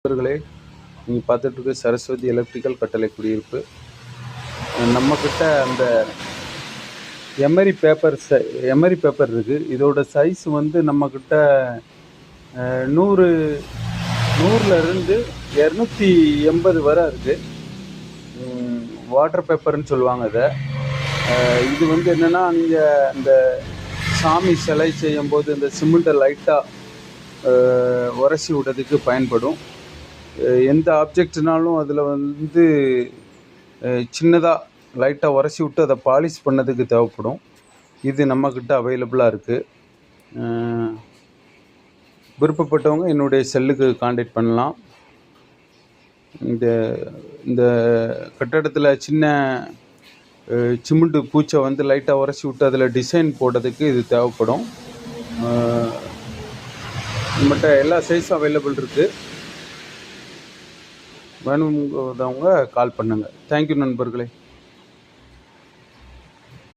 நண்பர்களே, நீங்கள் பார்த்துட்டு இருக்க சரஸ்வதி எலக்ட்ரிக்கல் கட்டளை குடியிருப்பு. நம்மக்கிட்ட அந்த எமரி பேப்பர் இருக்குது. இதோட சைஸ் வந்து நம்மக்கிட்ட 100லேருந்து 280 வரை இருக்குது. வாட்டர் பேப்பர்னு சொல்லுவாங்க இதை. இது வந்து என்னென்னா, நீங்கள் இந்த சாமி சிலை செய்யும்போது இந்த சிமெண்ட்டை லைட்டாக உரசி விடுறதுக்கு பயன்படும். எந்த ஆப்ஜெக்ட்னாலும் அதில் வந்து சின்னதாக லைட்டாக உரசி விட்டு அதை பாலிஷ் பண்ணதுக்கு தேவைப்படும். இது நம்மக்கிட்ட அவைலபிளாக இருக்குது. விருப்பப்பட்டவங்க என்னுடைய செல்லுக்கு காண்டாக்ட் பண்ணலாம். இந்த கட்டடத்தில் சின்ன சிமெண்ட்டு பூச்சை வந்து லைட்டாக உரசி விட்டு அதில் டிசைன் போடுறதுக்கு இது தேவைப்படும். நம்மகிட்ட எல்லா சைஸும் அவைலபிள் இருக்குது. வேணுங்கிறவங்க கால் பண்ணுங்கள். தேங்க்யூ நண்பர்களே.